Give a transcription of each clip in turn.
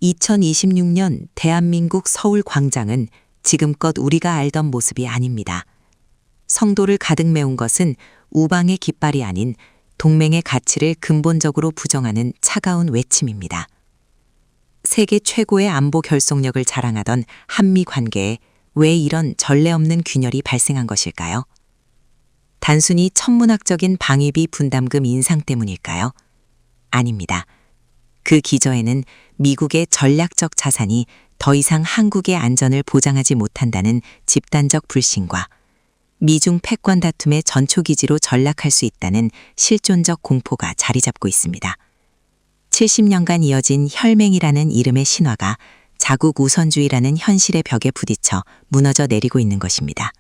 2026년 대한민국 서울 광장은 지금껏 우리가 알던 모습이 아닙니다. 성도를 가득 메운 것은 우방의 깃발이 아닌 동맹의 가치를 근본적으로 부정하는 차가운 외침입니다. 세계 최고의 안보 결속력을 자랑하던 한미 관계에 왜 이런 전례 없는 균열이 발생한 것일까요? 단순히 천문학적인 방위비 분담금 인상 때문일까요? 아닙니다. 그 기저에는 미국의 전략적 자산이 더 이상 한국의 안전을 보장하지 못한다는 집단적 불신과 미중 패권 다툼의 전초기지로 전락할 수 있다는 실존적 공포가 자리 잡고 있습니다. 70년간 이어진 혈맹이라는 이름의 신화가 자국 우선주의라는 현실의 벽에 부딪혀 무너져 내리고 있는 것입니다.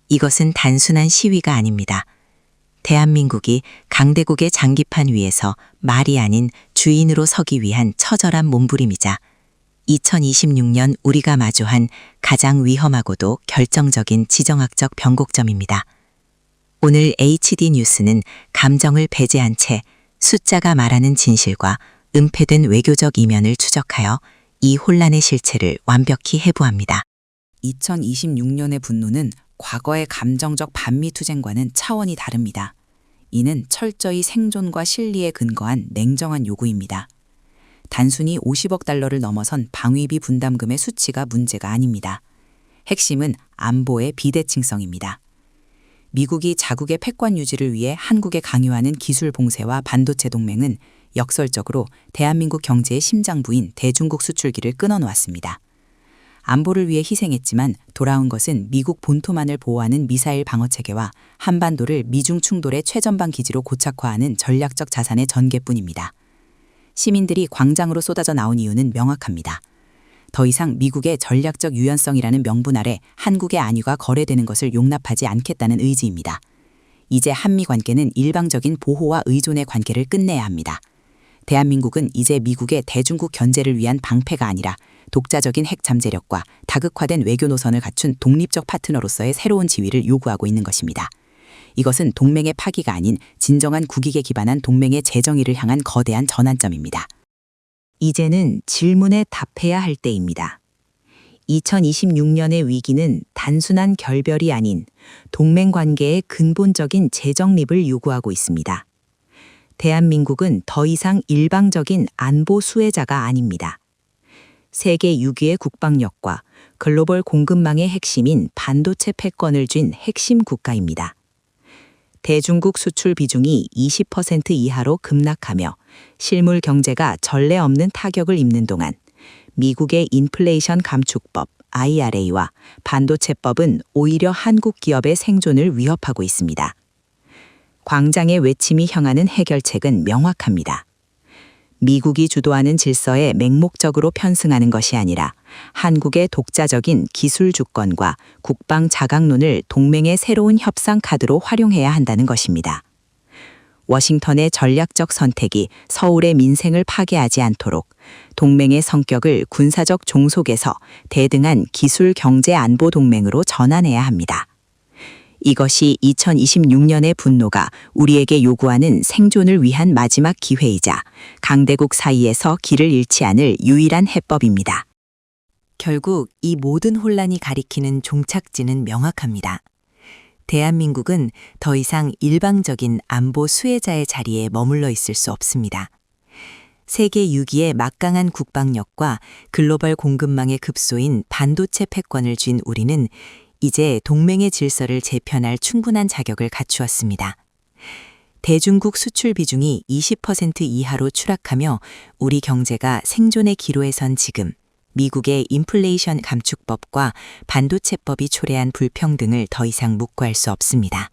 이것은 단순한 시위가 아닙니다. 대한민국이 강대국의 장기판 위에서 말이 아닌 주인으로 서기 위한 처절한 몸부림이자 2026년 우리가 마주한 가장 위험하고도 결정적인 지정학적 변곡점입니다. 오늘 HD 뉴스는 감정을 배제한 채 숫자가 말하는 진실과 은폐된 외교적 이면을 추적하여 이 혼란의 실체를 완벽히 해부합니다. 2026년의 분노는 과거의 감정적 반미투쟁과는 차원이 다릅니다. 이는 철저히 생존과 실리에 근거한 냉정한 요구입니다. 단순히 50억 달러를 넘어선 방위비 분담금의 수치가 문제가 아닙니다. 핵심은 안보의 비대칭성입니다. 미국이 자국의 패권 유지를 위해 한국에 강요하는 기술 봉쇄와 반도체 동맹은 역설적으로 대한민국 경제의 심장부인 대중국 수출기를 끊어놓았습니다. 안보를 위해 희생했지만 돌아온 것은 미국 본토만을 보호하는 미사일 방어체계와 한반도를 미중 충돌의 최전방 기지로 고착화하는 전략적 자산의 전개뿐입니다. 시민들이 광장으로 쏟아져 나온 이유는 명확합니다. 더 이상 미국의 전략적 유연성이라는 명분 아래 한국의 안위가 거래되는 것을 용납하지 않겠다는 의지입니다. 이제 한미 관계는 일방적인 보호와 의존의 관계를 끝내야 합니다. 대한민국은 이제 미국의 대중국 견제를 위한 방패가 아니라 독자적인 핵 잠재력과 다극화된 외교 노선을 갖춘 독립적 파트너로서의 새로운 지위를 요구하고 있는 것입니다. 이것은 동맹의 파기가 아닌 진정한 국익에 기반한 동맹의 재정의를 향한 거대한 전환점입니다. 이제는 질문에 답해야 할 때입니다. 2026년의 위기는 단순한 결별이 아닌 동맹 관계의 근본적인 재정립을 요구하고 있습니다. 대한민국은 더 이상 일방적인 안보 수혜자가 아닙니다. 세계 6위의 국방력과 글로벌 공급망의 핵심인 반도체 패권을 쥔 핵심 국가입니다. 대중국 수출 비중이 20% 이하로 급락하며 실물 경제가 전례 없는 타격을 입는 동안 미국의 인플레이션 감축법 IRA와 반도체법은 오히려 한국 기업의 생존을 위협하고 있습니다. 광장의 외침이 향하는 해결책은 명확합니다. 미국이 주도하는 질서에 맹목적으로 편승하는 것이 아니라 한국의 독자적인 기술 주권과 국방 자각론을 동맹의 새로운 협상 카드로 활용해야 한다는 것입니다. 워싱턴의 전략적 선택이 서울의 민생을 파괴하지 않도록 동맹의 성격을 군사적 종속에서 대등한 기술 경제 안보 동맹으로 전환해야 합니다. 이것이 2026년의 분노가 우리에게 요구하는 생존을 위한 마지막 기회이자 강대국 사이에서 길을 잃지 않을 유일한 해법입니다. 결국 이 모든 혼란이 가리키는 종착지는 명확합니다. 대한민국은 더 이상 일방적인 안보 수혜자의 자리에 머물러 있을 수 없습니다. 세계 6위의 막강한 국방력과 글로벌 공급망의 급소인 반도체 패권을 쥔 우리는 이제 동맹의 질서를 재편할 충분한 자격을 갖추었습니다. 대중국 수출 비중이 20% 이하로 추락하며 우리 경제가 생존의 기로에 선 지금 미국의 인플레이션 감축법과 반도체법이 초래한 불평등을 더 이상 묵과할 수 없습니다.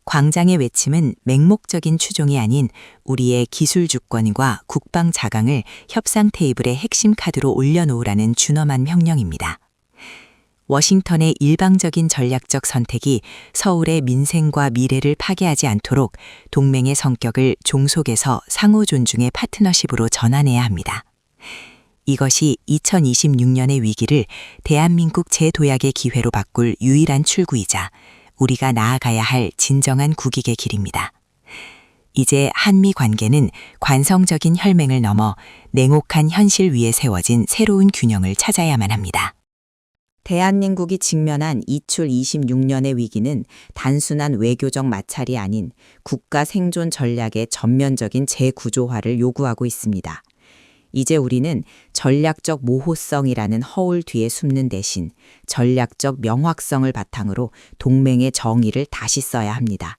광장의 외침은 맹목적인 추종이 아닌 우리의 기술 주권과 국방 자강을 협상 테이블의 핵심 카드로 올려놓으라는 준엄한 명령입니다. 워싱턴의 일방적인 전략적 선택이 서울의 민생과 미래를 파괴하지 않도록 동맹의 성격을 종속에서 상호 존중의 파트너십으로 전환해야 합니다. 이것이 2026년의 위기를 대한민국 재도약의 기회로 바꿀 유일한 출구이자 우리가 나아가야 할 진정한 국익의 길입니다. 이제 한미 관계는 관성적인 혈맹을 넘어 냉혹한 현실 위에 세워진 새로운 균형을 찾아야만 합니다. 대한민국이 직면한 이출 26년의 위기는 단순한 외교적 마찰이 아닌 국가 생존 전략의 전면적인 재구조화를 요구하고 있습니다. 이제 우리는 전략적 모호성이라는 허울 뒤에 숨는 대신 전략적 명확성을 바탕으로 동맹의 정의를 다시 써야 합니다.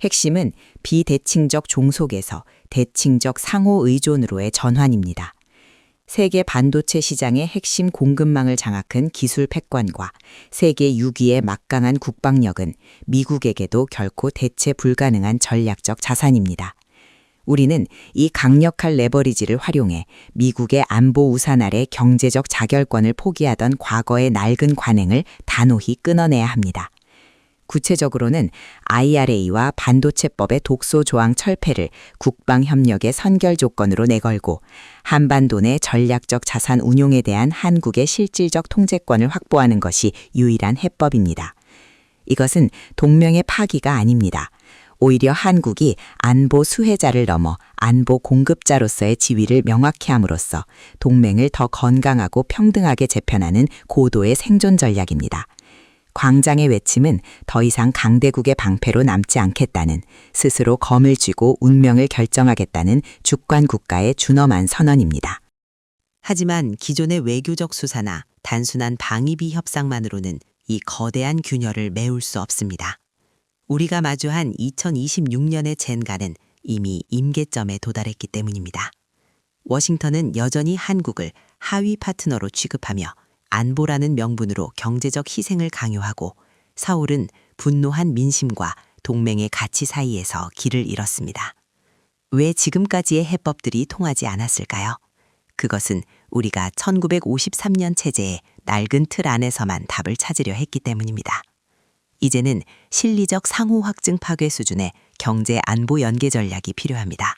핵심은 비대칭적 종속에서 대칭적 상호 의존으로의 전환입니다. 세계 반도체 시장의 핵심 공급망을 장악한 기술 패권과 세계 6위의 막강한 국방력은 미국에게도 결코 대체 불가능한 전략적 자산입니다. 우리는 이 강력한 레버리지를 활용해 미국의 안보 우산 아래 경제적 자결권을 포기하던 과거의 낡은 관행을 단호히 끊어내야 합니다. 구체적으로는 IRA와 반도체법의 독소 조항 철폐를 국방협력의 선결 조건으로 내걸고 한반도 내 전략적 자산 운용에 대한 한국의 실질적 통제권을 확보하는 것이 유일한 해법입니다. 이것은 동맹의 파기가 아닙니다. 오히려 한국이 안보 수혜자를 넘어 안보 공급자로서의 지위를 명확히 함으로써 동맹을 더 건강하고 평등하게 재편하는 고도의 생존 전략입니다. 광장의 외침은 더 이상 강대국의 방패로 남지 않겠다는, 스스로 검을 쥐고 운명을 결정하겠다는 주권 국가의 준엄한 선언입니다. 하지만 기존의 외교적 수사나 단순한 방위비 협상만으로는 이 거대한 균열을 메울 수 없습니다. 우리가 마주한 2026년의 젠가는 이미 임계점에 도달했기 때문입니다. 워싱턴은 여전히 한국을 하위 파트너로 취급하며 안보라는 명분으로 경제적 희생을 강요하고, 서울은 분노한 민심과 동맹의 가치 사이에서 길을 잃었습니다. 왜 지금까지의 해법들이 통하지 않았을까요? 그것은 우리가 1953년 체제의 낡은 틀 안에서만 답을 찾으려 했기 때문입니다. 이제는 실리적 상호 확증 파괴 수준의 경제 안보 연계 전략이 필요합니다.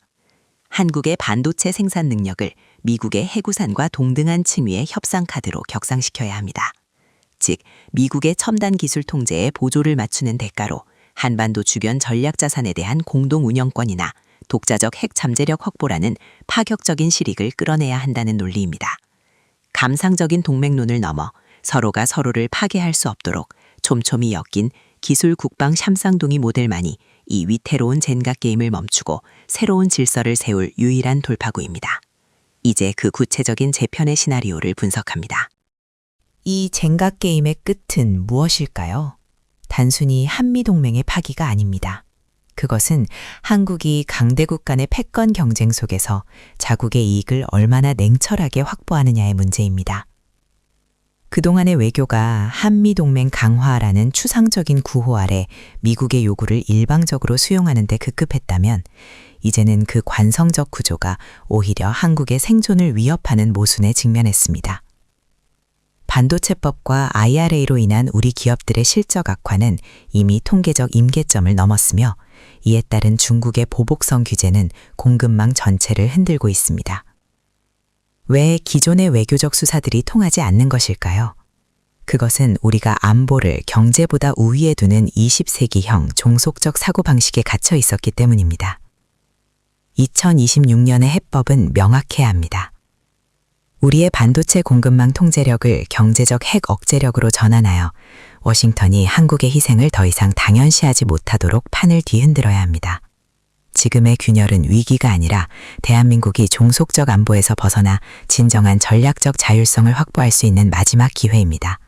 한국의 반도체 생산 능력을 미국의 해구산과 동등한 층위의 협상 카드로 격상시켜야 합니다. 즉, 미국의 첨단 기술 통제에 보조를 맞추는 대가로 한반도 주변 전략 자산에 대한 공동 운영권이나 독자적 핵 잠재력 확보라는 파격적인 실익을 끌어내야 한다는 논리입니다. 감상적인 동맹론을 넘어 서로가 서로를 파괴할 수 없도록 촘촘히 엮인 기술 국방 샴쌍둥이 모델만이 이 위태로운 젠가 게임을 멈추고 새로운 질서를 세울 유일한 돌파구입니다. 이제 그 구체적인 재편의 시나리오를 분석합니다. 이 젠가 게임의 끝은 무엇일까요? 단순히 한미동맹의 파기가 아닙니다. 그것은 한국이 강대국 간의 패권 경쟁 속에서 자국의 이익을 얼마나 냉철하게 확보하느냐의 문제입니다. 그동안의 외교가 한미동맹 강화라는 추상적인 구호 아래 미국의 요구를 일방적으로 수용하는 데 급급했다면, 이제는 그 관성적 구조가 오히려 한국의 생존을 위협하는 모순에 직면했습니다. 반도체법과 IRA로 인한 우리 기업들의 실적 악화는 이미 통계적 임계점을 넘었으며, 이에 따른 중국의 보복성 규제는 공급망 전체를 흔들고 있습니다. 왜 기존의 외교적 수사들이 통하지 않는 것일까요? 그것은 우리가 안보를 경제보다 우위에 두는 20세기형 종속적 사고방식에 갇혀 있었기 때문입니다. 2026년의 해법은 명확해야 합니다. 우리의 반도체 공급망 통제력을 경제적 핵 억제력으로 전환하여 워싱턴이 한국의 희생을 더 이상 당연시하지 못하도록 판을 뒤흔들어야 합니다. 지금의 균열은 위기가 아니라 대한민국이 종속적 안보에서 벗어나 진정한 전략적 자율성을 확보할 수 있는 마지막 기회입니다.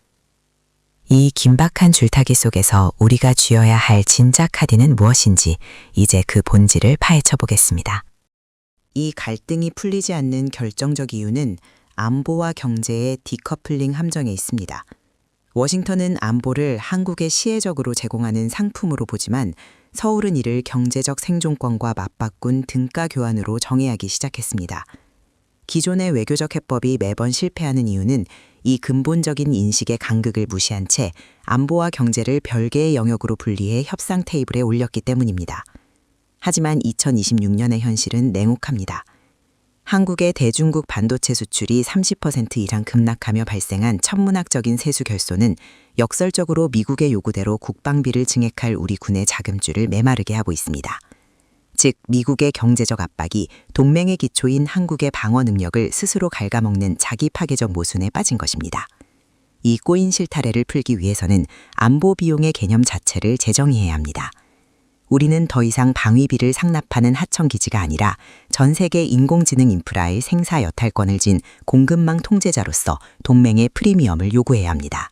이 긴박한 줄타기 속에서 우리가 쥐어야 할 진짜 카드는 무엇인지 이제 그 본질을 파헤쳐 보겠습니다. 이 갈등이 풀리지 않는 결정적 이유는 안보와 경제의 디커플링 함정에 있습니다. 워싱턴은 안보를 한국에 시혜적으로 제공하는 상품으로 보지만, 서울은 이를 경제적 생존권과 맞바꾼 등가 교환으로 정의하기 시작했습니다. 기존의 외교적 해법이 매번 실패하는 이유는 이 근본적인 인식의 간극을 무시한 채 안보와 경제를 별개의 영역으로 분리해 협상 테이블에 올렸기 때문입니다. 하지만 2026년의 현실은 냉혹합니다. 한국의 대중국 반도체 수출이 30% 이상 급락하며 발생한 천문학적인 세수 결손은 역설적으로 미국의 요구대로 국방비를 증액할 우리 군의 자금줄을 메마르게 하고 있습니다. 즉 미국의 경제적 압박이 동맹의 기초인 한국의 방어 능력을 스스로 갉아먹는 자기 파괴적 모순에 빠진 것입니다. 이 꼬인 실타래를 풀기 위해서는 안보 비용의 개념 자체를 재정의해야 합니다. 우리는 더 이상 방위비를 상납하는 하청기지가 아니라 전 세계 인공지능 인프라의 생사 여탈권을 진 공급망 통제자로서 동맹의 프리미엄을 요구해야 합니다.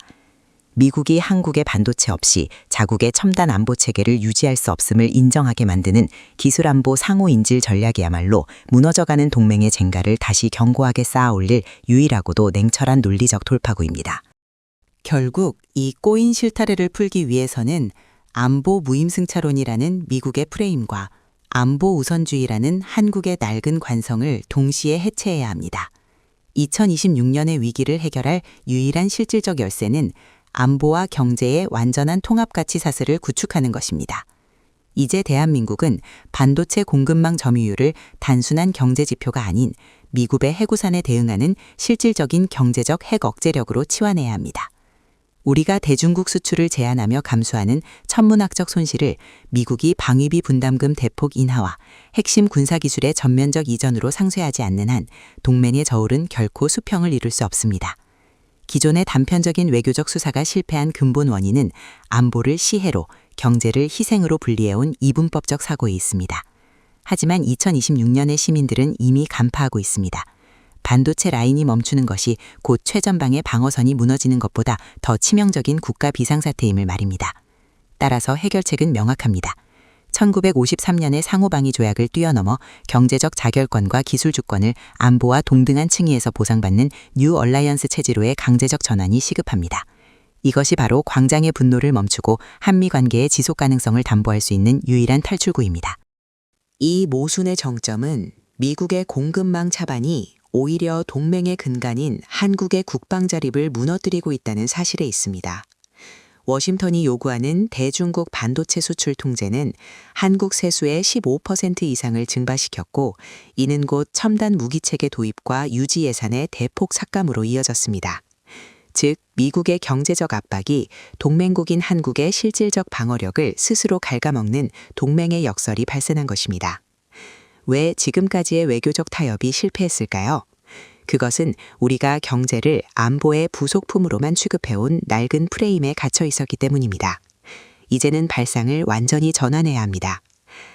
미국이 한국의 반도체 없이 자국의 첨단 안보 체계를 유지할 수 없음을 인정하게 만드는 기술안보 상호인질 전략이야말로 무너져가는 동맹의 쟁가를 다시 견고하게 쌓아올릴 유일하고도 냉철한 논리적 돌파구입니다. 결국 이 꼬인 실타래를 풀기 위해서는 안보 무임승차론이라는 미국의 프레임과 안보 우선주의라는 한국의 낡은 관성을 동시에 해체해야 합니다. 2026년의 위기를 해결할 유일한 실질적 열쇠는 안보와 경제의 완전한 통합가치 사슬을 구축하는 것입니다. 이제 대한민국은 반도체 공급망 점유율을 단순한 경제 지표가 아닌 미국의 해구산에 대응하는 실질적인 경제적 핵 억제력으로 치환해야 합니다. 우리가 대중국 수출을 제한하며 감수하는 천문학적 손실을 미국이 방위비 분담금 대폭 인하와 핵심 군사기술의 전면적 이전으로 상쇄하지 않는 한 동맹의 저울은 결코 수평을 이룰 수 없습니다. 기존의 단편적인 외교적 수사가 실패한 근본 원인은 안보를 시혜로, 경제를 희생으로 분리해온 이분법적 사고에 있습니다. 하지만 2026년의 시민들은 이미 간파하고 있습니다. 반도체 라인이 멈추는 것이 곧 최전방의 방어선이 무너지는 것보다 더 치명적인 국가 비상사태임을 말입니다. 따라서 해결책은 명확합니다. 1953년의 상호방위 조약을 뛰어넘어 경제적 자결권과 기술 주권을 안보와 동등한 층위에서 보상받는 뉴 얼라이언스 체제로의 강제적 전환이 시급합니다. 이것이 바로 광장의 분노를 멈추고 한미 관계의 지속 가능성을 담보할 수 있는 유일한 탈출구입니다. 이 모순의 정점은 미국의 공급망 차반이 오히려 동맹의 근간인 한국의 국방 자립을 무너뜨리고 있다는 사실에 있습니다. 워싱턴이 요구하는 대중국 반도체 수출 통제는 한국 세수의 15% 이상을 증발시켰고 이는 곧 첨단 무기체계 도입과 유지 예산의 대폭 삭감으로 이어졌습니다. 즉 미국의 경제적 압박이 동맹국인 한국의 실질적 방어력을 스스로 갉아먹는 동맹의 역설이 발생한 것입니다. 왜 지금까지의 외교적 타협이 실패했을까요? 그것은 우리가 경제를 안보의 부속품으로만 취급해온 낡은 프레임에 갇혀 있었기 때문입니다. 이제는 발상을 완전히 전환해야 합니다.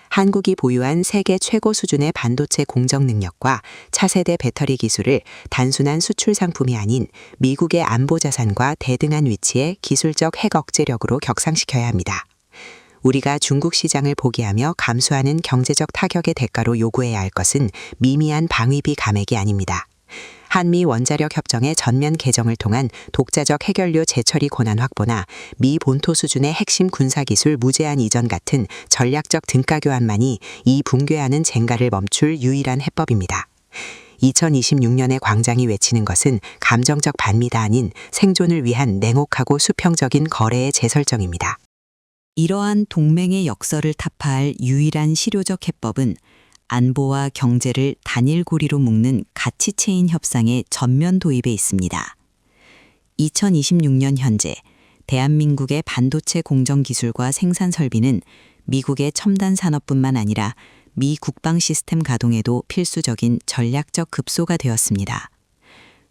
한국이 보유한 세계 최고 수준의 반도체 공정 능력과 차세대 배터리 기술을 단순한 수출 상품이 아닌 미국의 안보 자산과 대등한 위치의 기술적 핵 억제력으로 격상시켜야 합니다. 우리가 중국 시장을 포기하며 감수하는 경제적 타격의 대가로 요구해야 할 것은 미미한 방위비 감액이 아닙니다. 한미 원자력 협정의 전면 개정을 통한 독자적 해결료 재처리 권한 확보나 미 본토 수준의 핵심 군사기술 무제한 이전 같은 전략적 등가 교환만이 이 붕괴하는 쟁가를 멈출 유일한 해법입니다. 2026년의 광장이 외치는 것은 감정적 반미가 아닌 생존을 위한 냉혹하고 수평적인 거래의 재설정입니다. 이러한 동맹의 역설을 타파할 유일한 실효적 해법은 안보와 경제를 단일 고리로 묶는 가치체인 협상의 전면 도입에 있습니다. 2026년 현재 대한민국의 반도체 공정 기술과 생산 설비는 미국의 첨단 산업뿐만 아니라 미 국방 시스템 가동에도 필수적인 전략적 급소가 되었습니다.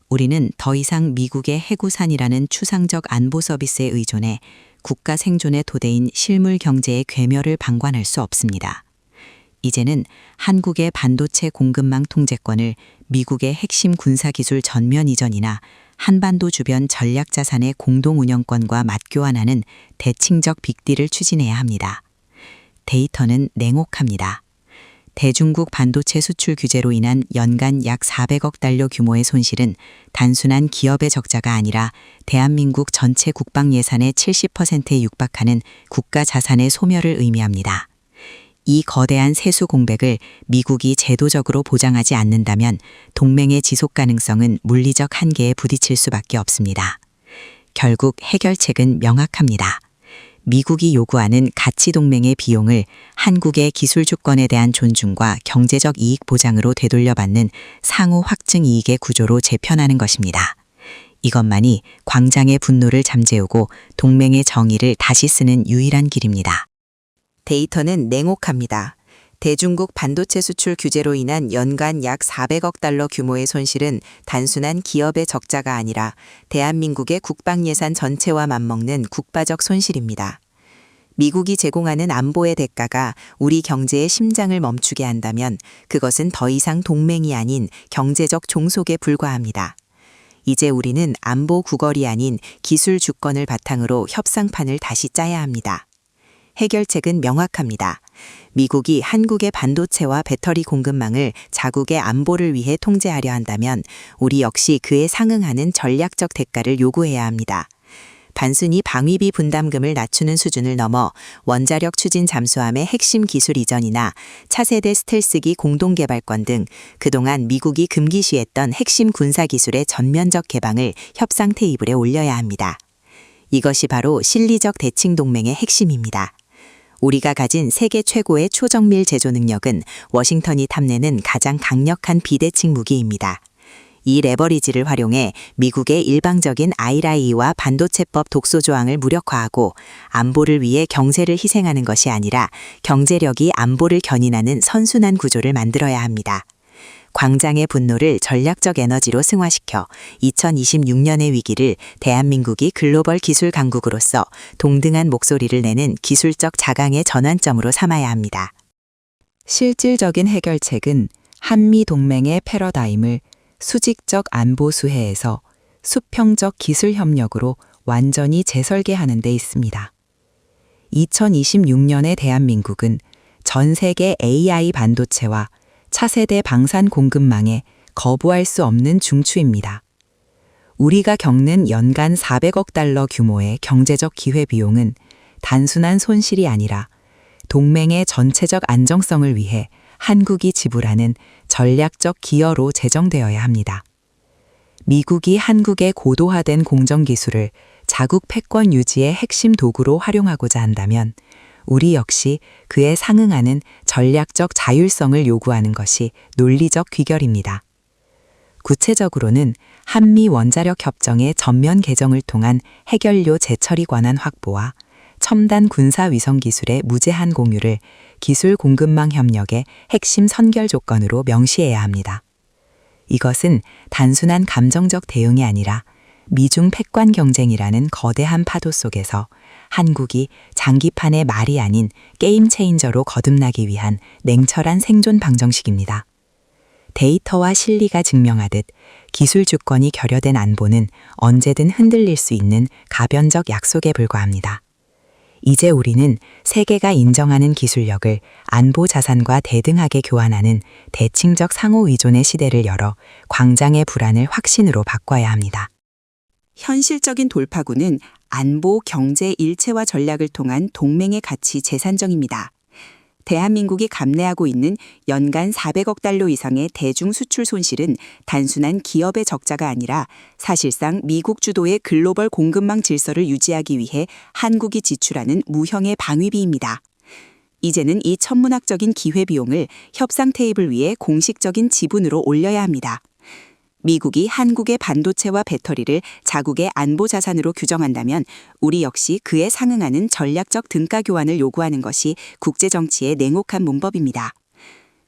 우리는 더 이상 미국의 해구산이라는 추상적 안보 서비스에 의존해 국가 생존의 토대인 실물 경제의 괴멸을 방관할 수 없습니다. 이제는 한국의 반도체 공급망 통제권을 미국의 핵심 군사기술 전면 이전이나 한반도 주변 전략 자산의 공동 운영권과 맞교환하는 대칭적 빅딜을 추진해야 합니다. 데이터는 냉혹합니다. 대중국 반도체 수출 규제로 인한 연간 약 400억 달러 규모의 손실은 단순한 기업의 적자가 아니라 대한민국 전체 국방 예산의 70%에 육박하는 국가 자산의 소멸을 의미합니다. 이 거대한 세수 공백을 미국이 제도적으로 보장하지 않는다면 동맹의 지속 가능성은 물리적 한계에 부딪힐 수밖에 없습니다. 결국 해결책은 명확합니다. 미국이 요구하는 가치 동맹의 비용을 한국의 기술 주권에 대한 존중과 경제적 이익 보장으로 되돌려받는 상호 확증 이익의 구조로 재편하는 것입니다. 이것만이 광장의 분노를 잠재우고 동맹의 정의를 다시 쓰는 유일한 길입니다. 데이터는 냉혹합니다. 대중국 반도체 수출 규제로 인한 연간 약 400억 달러 규모의 손실은 단순한 기업의 적자가 아니라 대한민국의 국방 예산 전체와 맞먹는 국가적 손실입니다. 미국이 제공하는 안보의 대가가 우리 경제의 심장을 멈추게 한다면 그것은 더 이상 동맹이 아닌 경제적 종속에 불과합니다. 이제 우리는 안보 구걸이 아닌 기술 주권을 바탕으로 협상판을 다시 짜야 합니다. 해결책은 명확합니다. 미국이 한국의 반도체와 배터리 공급망을 자국의 안보를 위해 통제하려 한다면 우리 역시 그에 상응하는 전략적 대가를 요구해야 합니다. 단순히 방위비 분담금을 낮추는 수준을 넘어 원자력 추진 잠수함의 핵심 기술 이전이나 차세대 스텔스기 공동개발권 등 그동안 미국이 금기시했던 핵심 군사기술의 전면적 개방을 협상 테이블에 올려야 합니다. 이것이 바로 실리적 대칭 동맹의 핵심입니다. 우리가 가진 세계 최고의 초정밀 제조 능력은 워싱턴이 탐내는 가장 강력한 비대칭 무기입니다. 이 레버리지를 활용해 미국의 일방적인 IRA와 반도체법 독소 조항을 무력화하고 안보를 위해 경제를 희생하는 것이 아니라 경제력이 안보를 견인하는 선순환 구조를 만들어야 합니다. 광장의 분노를 전략적 에너지로 승화시켜 2026년의 위기를 대한민국이 글로벌 기술 강국으로서 동등한 목소리를 내는 기술적 자강의 전환점으로 삼아야 합니다. 실질적인 해결책은 한미 동맹의 패러다임을 수직적 안보 수혜에서 수평적 기술 협력으로 완전히 재설계하는 데 있습니다. 2026년의 대한민국은 전 세계 AI 반도체와 차세대 방산 공급망에 거부할 수 없는 중추입니다. 우리가 겪는 연간 400억 달러 규모의 경제적 기회비용은 단순한 손실이 아니라 동맹의 전체적 안정성을 위해 한국이 지불하는 전략적 기여로 제정되어야 합니다. 미국이 한국의 고도화된 공정기술을 자국 패권 유지의 핵심 도구로 활용하고자 한다면 우리 역시 그에 상응하는 전략적 자율성을 요구하는 것이 논리적 귀결입니다. 구체적으로는 한미 원자력 협정의 전면 개정을 통한 해결료 재처리 권한 확보와 첨단 군사 위성 기술의 무제한 공유를 기술 공급망 협력의 핵심 선결 조건으로 명시해야 합니다. 이것은 단순한 감정적 대응이 아니라 미중 패권 경쟁이라는 거대한 파도 속에서 한국이 장기판의 말이 아닌 게임 체인저로 거듭나기 위한 냉철한 생존 방정식입니다. 데이터와 실리가 증명하듯 기술 주권이 결여된 안보는 언제든 흔들릴 수 있는 가변적 약속에 불과합니다. 이제 우리는 세계가 인정하는 기술력을 안보 자산과 대등하게 교환하는 대칭적 상호 의존의 시대를 열어 광장의 불안을 확신으로 바꿔야 합니다. 현실적인 돌파구는 안보, 경제 일체화 전략을 통한 동맹의 가치 재산정입니다. 대한민국이 감내하고 있는 연간 400억 달러 이상의 대중 수출 손실은 단순한 기업의 적자가 아니라 사실상 미국 주도의 글로벌 공급망 질서를 유지하기 위해 한국이 지출하는 무형의 방위비입니다. 이제는 이 천문학적인 기회비용을 협상 테이블 위에 공식적인 지분으로 올려야 합니다. 미국이 한국의 반도체와 배터리를 자국의 안보 자산으로 규정한다면 우리 역시 그에 상응하는 전략적 등가 교환을 요구하는 것이 국제정치의 냉혹한 문법입니다.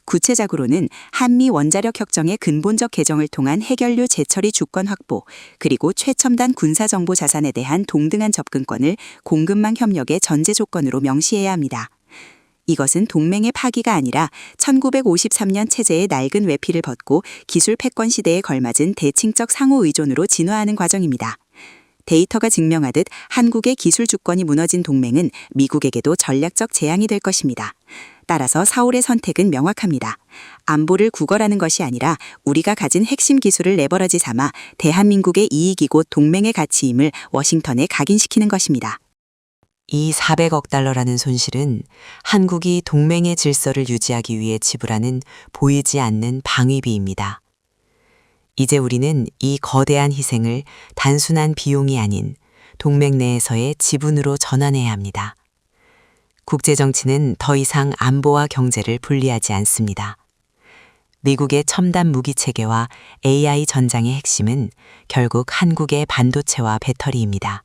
구체적으로는 한미 원자력 협정의 근본적 개정을 통한 해결료 재처리 주권 확보, 그리고 최첨단 군사정보 자산에 대한 동등한 접근권을 공급망 협력의 전제 조건으로 명시해야 합니다. 이것은 동맹의 파기가 아니라 1953년 체제의 낡은 외피를 벗고 기술 패권 시대에 걸맞은 대칭적 상호 의존으로 진화하는 과정입니다. 데이터가 증명하듯 한국의 기술 주권이 무너진 동맹은 미국에게도 전략적 재앙이 될 것입니다. 따라서 사울의 선택은 명확합니다. 안보를 구걸하는 것이 아니라 우리가 가진 핵심 기술을 레버러지 삼아 대한민국의 이익이 곧 동맹의 가치임을 워싱턴에 각인시키는 것입니다. 이 400억 달러라는 손실은 한국이 동맹의 질서를 유지하기 위해 지불하는 보이지 않는 방위비입니다. 이제 우리는 이 거대한 희생을 단순한 비용이 아닌 동맹 내에서의 지분으로 전환해야 합니다. 국제정치는 더 이상 안보와 경제를 분리하지 않습니다. 미국의 첨단 무기 체계와 AI 전장의 핵심은 결국 한국의 반도체와 배터리입니다.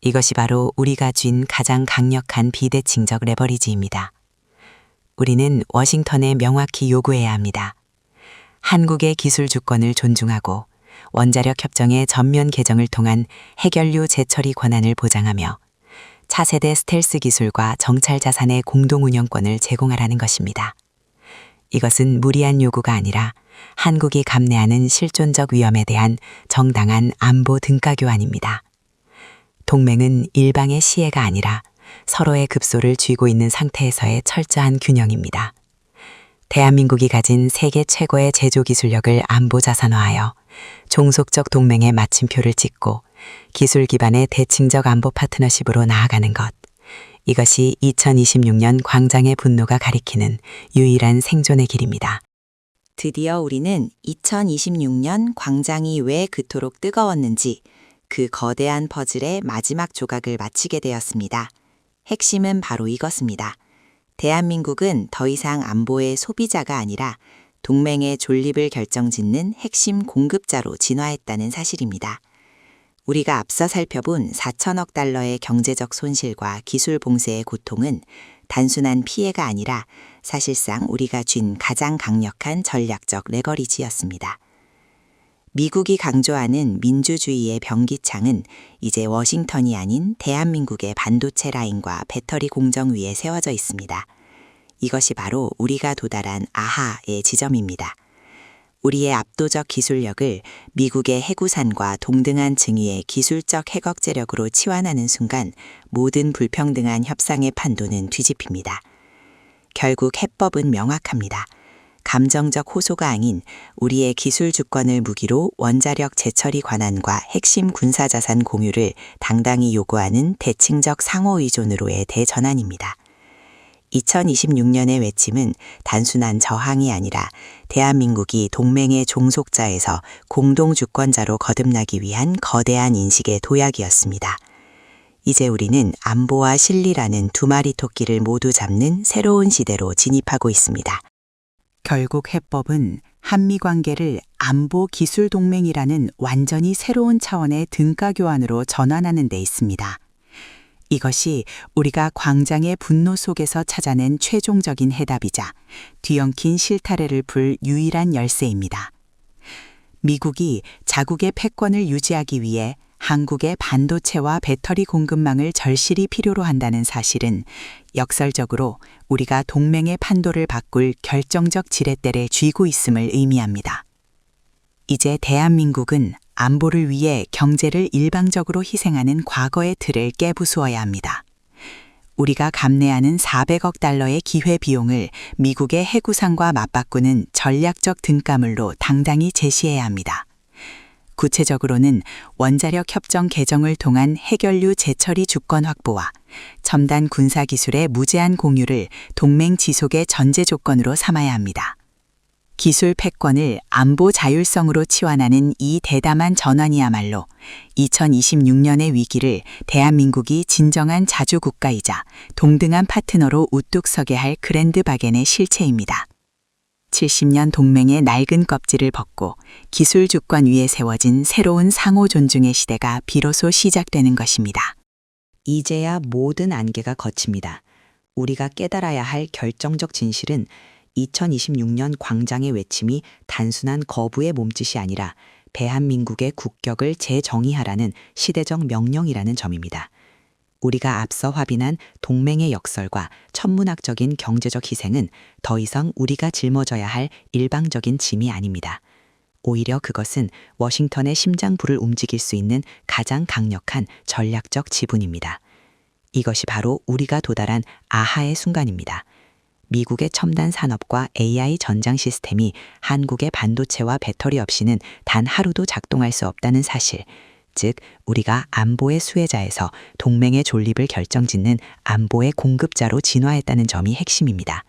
이것이 바로 우리가 쥔 가장 강력한 비대칭적 레버리지입니다. 우리는 워싱턴에 명확히 요구해야 합니다. 한국의 기술 주권을 존중하고 원자력 협정의 전면 개정을 통한 해결료 재처리 권한을 보장하며 차세대 스텔스 기술과 정찰 자산의 공동 운영권을 제공하라는 것입니다. 이것은 무리한 요구가 아니라 한국이 감내하는 실존적 위험에 대한 정당한 안보 등가 교환입니다. 동맹은 일방의 시혜가 아니라 서로의 급소를 쥐고 있는 상태에서의 철저한 균형입니다. 대한민국이 가진 세계 최고의 제조 기술력을 안보 자산화하여 종속적 동맹의 마침표를 찍고 기술 기반의 대칭적 안보 파트너십으로 나아가는 것. 이것이 2026년 광장의 분노가 가리키는 유일한 생존의 길입니다. 드디어 우리는 2026년 광장이 왜 그토록 뜨거웠는지 그 거대한 퍼즐의 마지막 조각을 마치게 되었습니다. 핵심은 바로 이것입니다. 대한민국은 더 이상 안보의 소비자가 아니라 동맹의 존립을 결정짓는 핵심 공급자로 진화했다는 사실입니다. 우리가 앞서 살펴본 4천억 달러의 경제적 손실과 기술 봉쇄의 고통은 단순한 피해가 아니라 사실상 우리가 쥔 가장 강력한 전략적 레거리지였습니다. 미국이 강조하는 민주주의의 병기창은 이제 워싱턴이 아닌 대한민국의 반도체 라인과 배터리 공정 위에 세워져 있습니다. 이것이 바로 우리가 도달한 아하의 지점입니다. 우리의 압도적 기술력을 미국의 해구산과 동등한 층위의 기술적 핵억제력으로 치환하는 순간 모든 불평등한 협상의 판도는 뒤집힙니다. 결국 해법은 명확합니다. 감정적 호소가 아닌 우리의 기술 주권을 무기로 원자력 재처리 관한과 핵심 군사자산 공유를 당당히 요구하는 대칭적 상호의존으로의 대전환입니다. 2026년의 외침은 단순한 저항이 아니라 대한민국이 동맹의 종속자에서 공동주권자로 거듭나기 위한 거대한 인식의 도약이었습니다. 이제 우리는 안보와 실리라는 두 마리 토끼를 모두 잡는 새로운 시대로 진입하고 있습니다. 결국 해법은 한미 관계를 안보 기술 동맹이라는 완전히 새로운 차원의 등가 교환으로 전환하는 데 있습니다. 이것이 우리가 광장의 분노 속에서 찾아낸 최종적인 해답이자 뒤엉킨 실타래를 풀 유일한 열쇠입니다. 미국이 자국의 패권을 유지하기 위해 한국의 반도체와 배터리 공급망을 절실히 필요로 한다는 사실은 역설적으로 우리가 동맹의 판도를 바꿀 결정적 지렛대를 쥐고 있음을 의미합니다. 이제 대한민국은 안보를 위해 경제를 일방적으로 희생하는 과거의 틀을 깨부수어야 합니다. 우리가 감내하는 400억 달러의 기회비용을 미국의 해구상과 맞바꾸는 전략적 등가물로 당당히 제시해야 합니다. 구체적으로는 원자력 협정 개정을 통한 해결류 재처리 주권 확보와 첨단 군사기술의 무제한 공유를 동맹 지속의 전제 조건으로 삼아야 합니다. 기술 패권을 안보 자율성으로 치환하는 이 대담한 전환이야말로 2026년의 위기를 대한민국이 진정한 자주국가이자 동등한 파트너로 우뚝 서게 할 그랜드 바겐의 실체입니다. 70년 동맹의 낡은 껍질을 벗고 기술 주권 위에 세워진 새로운 상호 존중의 시대가 비로소 시작되는 것입니다. 이제야 모든 안개가 걷힙니다. 우리가 깨달아야 할 결정적 진실은 2026년 광장의 외침이 단순한 거부의 몸짓이 아니라 대한민국의 국격을 재정의하라는 시대적 명령이라는 점입니다. 우리가 앞서 확인한 동맹의 역설과 천문학적인 경제적 희생은 더 이상 우리가 짊어져야 할 일방적인 짐이 아닙니다. 오히려 그것은 워싱턴의 심장부를 움직일 수 있는 가장 강력한 전략적 지분입니다. 이것이 바로 우리가 도달한 아하의 순간입니다. 미국의 첨단 산업과 AI 전장 시스템이 한국의 반도체와 배터리 없이는 단 하루도 작동할 수 없다는 사실, 즉 우리가 안보의 수혜자에서 동맹의 존립을 결정짓는 안보의 공급자로 진화했다는 점이 핵심입니다.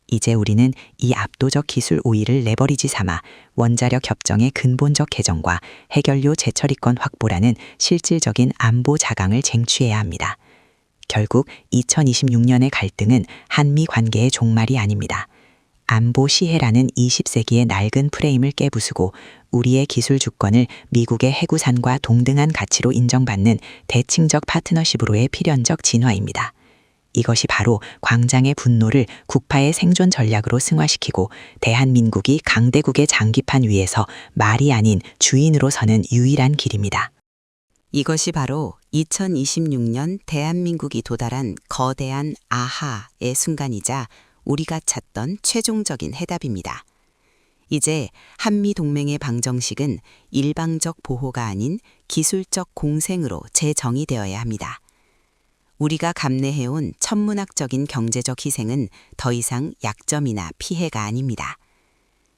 이제 우리는 이 압도적 기술 우위를 레버리지 삼아 원자력 협정의 근본적 개정과 해결료 재처리권 확보라는 실질적인 안보 자강을 쟁취해야 합니다. 결국 2026년의 갈등은 한미 관계의 종말이 아닙니다. 안보 시혜라는 20세기의 낡은 프레임을 깨부수고 우리의 기술 주권을 미국의 해구산과 동등한 가치로 인정받는 대칭적 파트너십으로의 필연적 진화입니다. 이것이 바로 광장의 분노를 국파의 생존 전략으로 승화시키고 대한민국이 강대국의 장기판 위에서 말이 아닌 주인으로 서는 유일한 길입니다. 이것이 바로 2026년 대한민국이 도달한 거대한 아하의 순간이자 우리가 찾던 최종적인 해답입니다. 이제 한미동맹의 방정식은 일방적 보호가 아닌 기술적 공생으로 재정의되어야 합니다. 우리가 감내해온 천문학적인 경제적 희생은 더 이상 약점이나 피해가 아닙니다.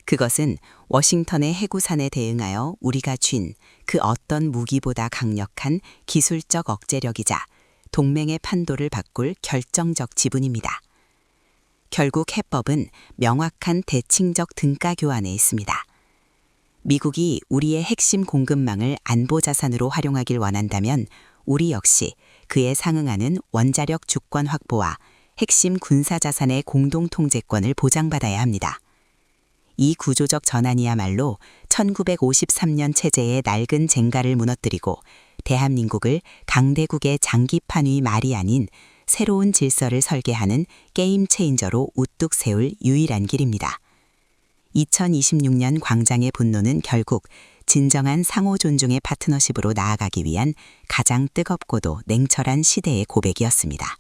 그것은 워싱턴의 해구산에 대응하여 우리가 쥔 그 어떤 무기보다 강력한 기술적 억제력이자 동맹의 판도를 바꿀 결정적 지분입니다. 결국 해법은 명확한 대칭적 등가 교환에 있습니다. 미국이 우리의 핵심 공급망을 안보 자산으로 활용하길 원한다면 우리 역시 그에 상응하는 원자력 주권 확보와 핵심 군사 자산의 공동 통제권을 보장받아야 합니다. 이 구조적 전환이야말로 1953년 체제의 낡은 쟁가를 무너뜨리고 대한민국을 강대국의 장기판 위 말이 아닌 새로운 질서를 설계하는 게임 체인저로 우뚝 세울 유일한 길입니다. 2026년 광장의 분노는 결국 진정한 상호 존중의 파트너십으로 나아가기 위한 가장 뜨겁고도 냉철한 시대의 고백이었습니다.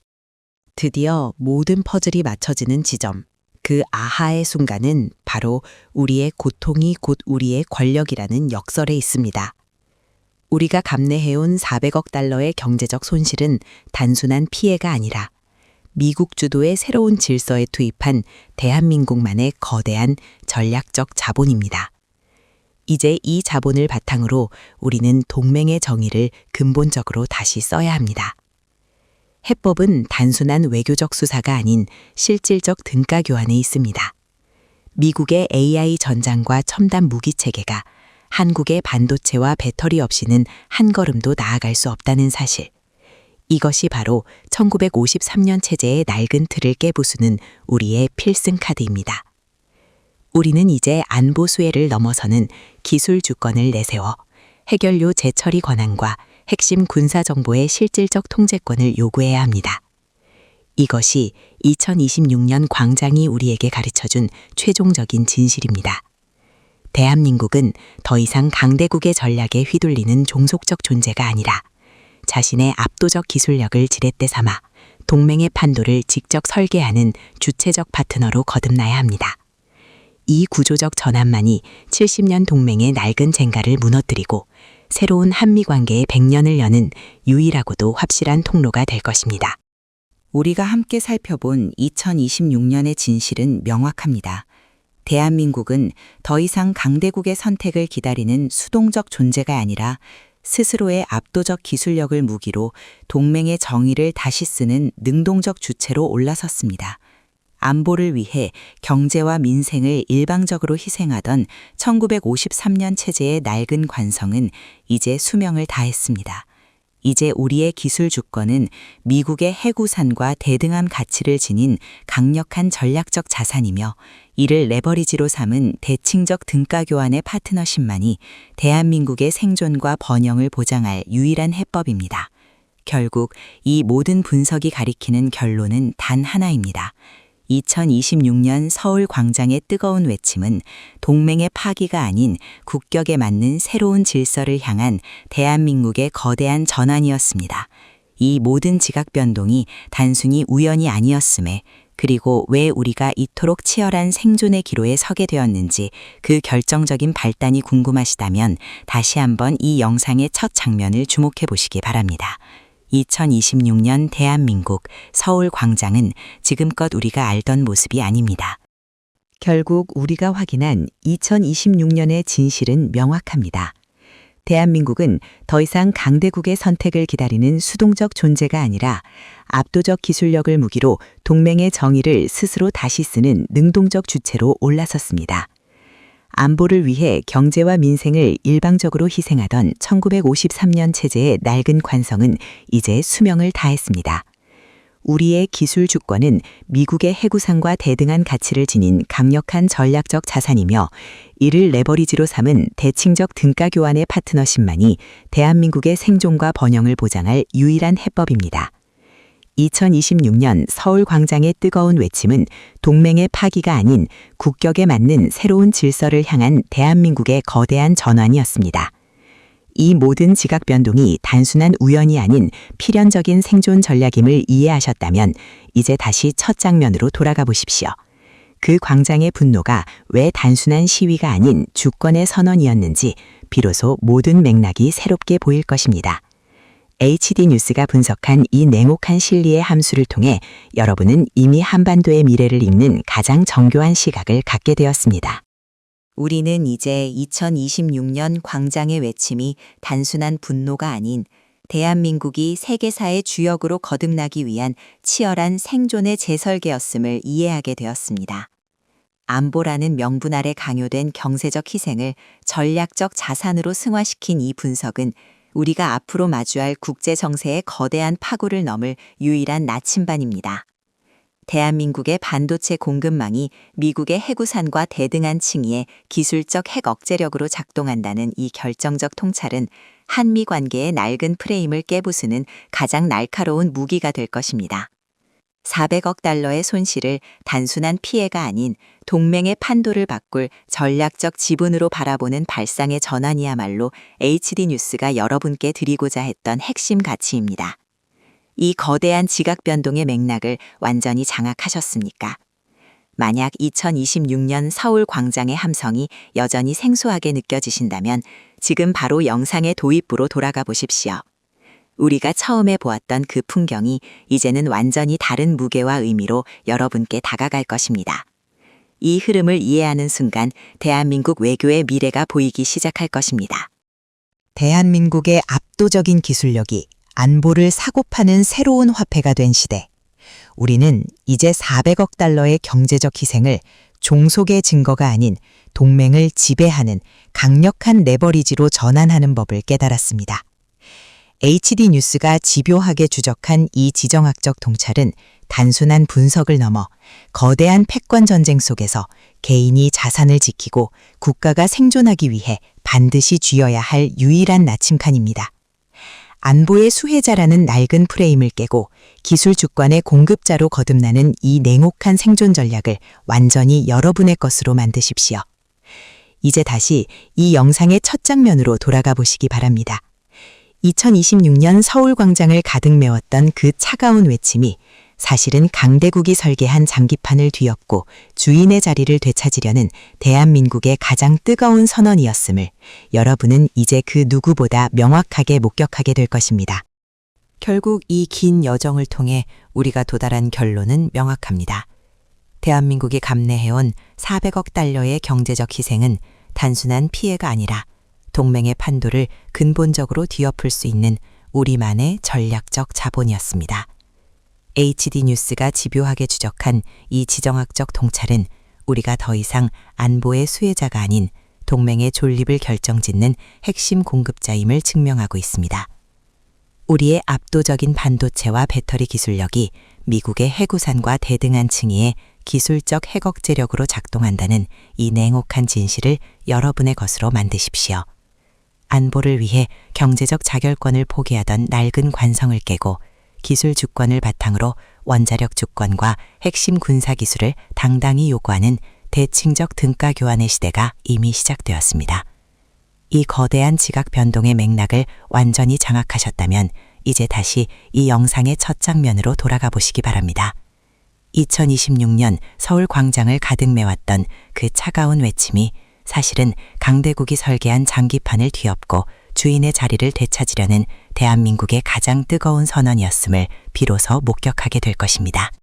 드디어 모든 퍼즐이 맞춰지는 지점. 그 아하의 순간은 바로 우리의 고통이 곧 우리의 권력이라는 역설에 있습니다. 우리가 감내해온 400억 달러의 경제적 손실은 단순한 피해가 아니라 미국 주도의 새로운 질서에 투입한 대한민국만의 거대한 전략적 자본입니다. 이제 이 자본을 바탕으로 우리는 동맹의 정의를 근본적으로 다시 써야 합니다. 해법은 단순한 외교적 수사가 아닌 실질적 등가 교환에 있습니다. 미국의 AI 전장과 첨단 무기 체계가 한국의 반도체와 배터리 없이는 한 걸음도 나아갈 수 없다는 사실. 이것이 바로 1953년 체제의 낡은 틀을 깨부수는 우리의 필승 카드입니다. 우리는 이제 안보 수혜를 넘어서는 기술 주권을 내세워 해결료 재처리 권한과 핵심 군사 정보의 실질적 통제권을 요구해야 합니다. 이것이 2026년 광장이 우리에게 가르쳐준 최종적인 진실입니다. 대한민국은 더 이상 강대국의 전략에 휘둘리는 종속적 존재가 아니라 자신의 압도적 기술력을 지렛대 삼아 동맹의 판도를 직접 설계하는 주체적 파트너로 거듭나야 합니다. 이 구조적 전환만이 70년 동맹의 낡은 쟁가를 무너뜨리고 새로운 한미 관계의 100년을 여는 유일하고도 확실한 통로가 될 것입니다. 우리가 함께 살펴본 2026년의 진실은 명확합니다. 대한민국은 더 이상 강대국의 선택을 기다리는 수동적 존재가 아니라 스스로의 압도적 기술력을 무기로 동맹의 정의를 다시 쓰는 능동적 주체로 올라섰습니다. 안보를 위해 경제와 민생을 일방적으로 희생하던 1953년 체제의 낡은 관성은 이제 수명을 다했습니다. 이제 우리의 기술 주권은 미국의 해구산과 대등한 가치를 지닌 강력한 전략적 자산이며 이를 레버리지로 삼은 대칭적 등가 교환의 파트너십만이 대한민국의 생존과 번영을 보장할 유일한 해법입니다. 결국 이 모든 분석이 가리키는 결론은 단 하나입니다. 2026년 서울 광장의 뜨거운 외침은 동맹의 파기가 아닌 국격에 맞는 새로운 질서를 향한 대한민국의 거대한 전환이었습니다. 이 모든 지각 변동이 단순히 우연이 아니었음에 그리고 왜 우리가 이토록 치열한 생존의 기로에 서게 되었는지 그 결정적인 발단이 궁금하시다면 다시 한번 이 영상의 첫 장면을 주목해 보시기 바랍니다. 2026년 대한민국 서울 광장은 지금껏 우리가 알던 모습이 아닙니다. 결국 우리가 확인한 2026년의 진실은 명확합니다. 대한민국은 더 이상 강대국의 선택을 기다리는 수동적 존재가 아니라 압도적 기술력을 무기로 동맹의 정의를 스스로 다시 쓰는 능동적 주체로 올라섰습니다. 안보를 위해 경제와 민생을 일방적으로 희생하던 1953년 체제의 낡은 관성은 이제 수명을 다했습니다. 우리의 기술 주권은 미국의 해구산과 대등한 가치를 지닌 강력한 전략적 자산이며 이를 레버리지로 삼은 대칭적 등가 교환의 파트너십만이 대한민국의 생존과 번영을 보장할 유일한 해법입니다. 2026년 서울 광장의 뜨거운 외침은 동맹의 파기가 아닌 국격에 맞는 새로운 질서를 향한 대한민국의 거대한 전환이었습니다. 이 모든 지각 변동이 단순한 우연이 아닌 필연적인 생존 전략임을 이해하셨다면 이제 다시 첫 장면으로 돌아가 보십시오. 그 광장의 분노가 왜 단순한 시위가 아닌 주권의 선언이었는지 비로소 모든 맥락이 새롭게 보일 것입니다. HD 뉴스가 분석한 이 냉혹한 실리의 함수를 통해 여러분은 이미 한반도의 미래를 읽는 가장 정교한 시각을 갖게 되었습니다. 우리는 이제 2026년 광장의 외침이 단순한 분노가 아닌 대한민국이 세계사의 주역으로 거듭나기 위한 치열한 생존의 재설계였음을 이해하게 되었습니다. 안보라는 명분 아래 강요된 경제적 희생을 전략적 자산으로 승화시킨 이 분석은 우리가 앞으로 마주할 국제 정세의 거대한 파고를 넘을 유일한 나침반입니다. 대한민국의 반도체 공급망이 미국의 해구산과 대등한 층위의 기술적 핵 억제력으로 작동한다는 이 결정적 통찰은 한미 관계의 낡은 프레임을 깨부수는 가장 날카로운 무기가 될 것입니다. 400억 달러의 손실을 단순한 피해가 아닌 동맹의 판도를 바꿀 전략적 지분으로 바라보는 발상의 전환이야말로 HD 뉴스가 여러분께 드리고자 했던 핵심 가치입니다. 이 거대한 지각 변동의 맥락을 완전히 장악하셨습니까? 만약 2026년 서울 광장의 함성이 여전히 생소하게 느껴지신다면 지금 바로 영상의 도입부로 돌아가 보십시오. 우리가 처음에 보았던 그 풍경이 이제는 완전히 다른 무게와 의미로 여러분께 다가갈 것입니다. 이 흐름을 이해하는 순간 대한민국 외교의 미래가 보이기 시작할 것입니다. 대한민국의 압도적인 기술력이 안보를 사고 파는 새로운 화폐가 된 시대. 우리는 이제 400억 달러의 경제적 희생을 종속의 증거가 아닌 동맹을 지배하는 강력한 레버리지로 전환하는 법을 깨달았습니다. HD 뉴스가 집요하게 추적한 이 지정학적 통찰은 단순한 분석을 넘어 거대한 패권 전쟁 속에서 개인이 자산을 지키고 국가가 생존하기 위해 반드시 쥐어야 할 유일한 나침칸입니다. 안보의 수혜자라는 낡은 프레임을 깨고 기술 주권의 공급자로 거듭나는 이 냉혹한 생존 전략을 완전히 여러분의 것으로 만드십시오. 이제 다시 이 영상의 첫 장면으로 돌아가 보시기 바랍니다. 2026년 서울 광장을 가득 메웠던 그 차가운 외침이 사실은 강대국이 설계한 장기판을 뒤엎고 주인의 자리를 되찾으려는 대한민국의 가장 뜨거운 선언이었음을 여러분은 이제 그 누구보다 명확하게 목격하게 될 것입니다. 결국 이 긴 여정을 통해 우리가 도달한 결론은 명확합니다. 대한민국이 감내해온 400억 달러의 경제적 희생은 단순한 피해가 아니라 동맹의 판도를 근본적으로 뒤엎을 수 있는 우리만의 전략적 자본이었습니다. HD 뉴스가 집요하게 추적한 이 지정학적 통찰은 우리가 더 이상 안보의 수혜자가 아닌 동맹의 존립을 결정짓는 핵심 공급자임을 증명하고 있습니다. 우리의 압도적인 반도체와 배터리 기술력이 미국의 해구산과 대등한 층위의 기술적 핵억제력으로 작동한다는 이 냉혹한 진실을 여러분의 것으로 만드십시오. 안보를 위해 경제적 자결권을 포기하던 낡은 관성을 깨고 기술 주권을 바탕으로 원자력 주권과 핵심 군사 기술을 당당히 요구하는 대칭적 등가 교환의 시대가 이미 시작되었습니다. 이 거대한 지각 변동의 맥락을 완전히 장악하셨다면 이제 다시 이 영상의 첫 장면으로 돌아가 보시기 바랍니다. 2026년 서울 광장을 가득 메웠던 그 차가운 외침이 사실은 강대국이 설계한 장기판을 뒤엎고 주인의 자리를 되찾으려는 대한민국의 가장 뜨거운 선언이었음을 비로소 목격하게 될 것입니다.